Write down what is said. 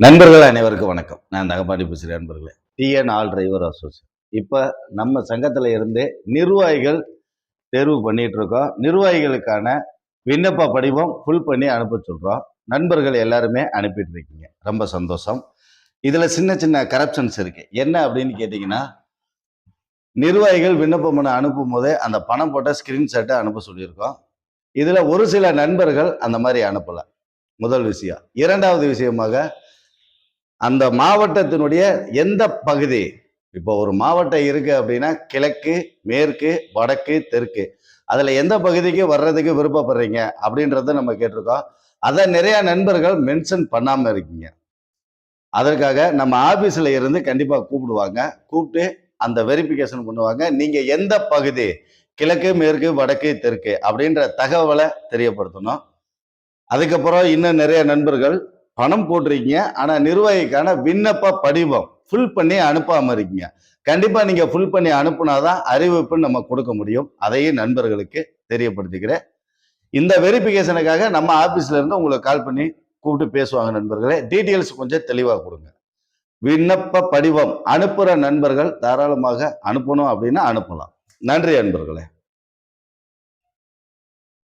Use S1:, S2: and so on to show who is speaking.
S1: நண்பர்கள் அனைவருக்கும் வணக்கம். நான் தகப்பாடி பேசுகிறேன். நண்பர்களே, டிஎன் ஆல் டிரைவர் அசோசியேஷன் இப்போ நம்ம சங்கத்தில் இருந்தே நிர்வாகிகள் தேர்வு பண்ணிட்டு இருக்கோம். நிர்வாகிகளுக்கான விண்ணப்ப படிவம் ஃபுல் பண்ணி அனுப்ப சொல்கிறோம். நண்பர்கள் எல்லாருமே அனுப்பிட்டு இருக்கீங்க, ரொம்ப சந்தோஷம். இதில் சின்ன சின்ன கரப்ஷன்ஸ் இருக்கு. என்ன அப்படின்னு கேட்டிங்கன்னா, நிர்வாகிகள் விண்ணப்பம் பண்ண அனுப்பும் போதே அந்த பணம் போட்ட ஸ்கிரீன்ஷாட்டை அனுப்ப சொல்லியிருக்கோம். இதில் ஒரு சில நண்பர்கள் அந்த மாதிரி அனுப்பலை. முதல் விஷயம். இரண்டாவது விஷயமாக, அந்த மாவட்டத்தினுடைய எந்த பகுதி, இப்போ ஒரு மாவட்டம் இருக்கு அப்படின்னா கிழக்கு, மேற்கு, வடக்கு, தெற்கு, அதுல எந்த பகுதிக்கு வர்றதுக்கு விருப்பப்படுறீங்க அப்படின்றத நம்ம கேட்டிருக்கோம். அதை நிறைய நண்பர்கள் மென்ஷன் பண்ணாம இருக்கீங்க. அதற்காக நம்ம ஆபீஸ்ல இருந்து கண்டிப்பா கூப்பிடுவாங்க. கூப்பிட்டு அந்த வெரிஃபிகேஷன் பண்ணுவாங்க. நீங்க எந்த பகுதி, கிழக்கு, மேற்கு, வடக்கு, தெற்கு அப்படின்ற தகவலை தெரியப்படுத்தணும். அதுக்கப்புறம் இன்னும் நிறைய நண்பர்கள் பணம் போட்டிருக்கீங்க, ஆனா நிர்வாகிக்கான விண்ணப்ப படிவம் ஃபுல் பண்ணி அனுப்பாம இருக்கீங்க. கண்டிப்பா நீங்க ஃபுல் பண்ணி அனுப்புனாதான் அறிவிப்புன்னு நம்ம கொடுக்க முடியும். அதையும் நண்பர்களுக்கு தெரியப்படுத்திக்கிறேன். இந்த வெரிஃபிகேஷனுக்காக நம்ம ஆபீஸ்ல இருந்து உங்களுக்கு கால் பண்ணி கூப்பிட்டு பேசுவாங்க. நண்பர்களே, டீட்டெயில்ஸ் கொஞ்சம் தெளிவா கொடுங்க. விண்ணப்ப படிவம் அனுப்புற நண்பர்கள் தாராளமாக அனுப்பணும் அப்படின்னா அனுப்பலாம். நன்றி நண்பர்களே.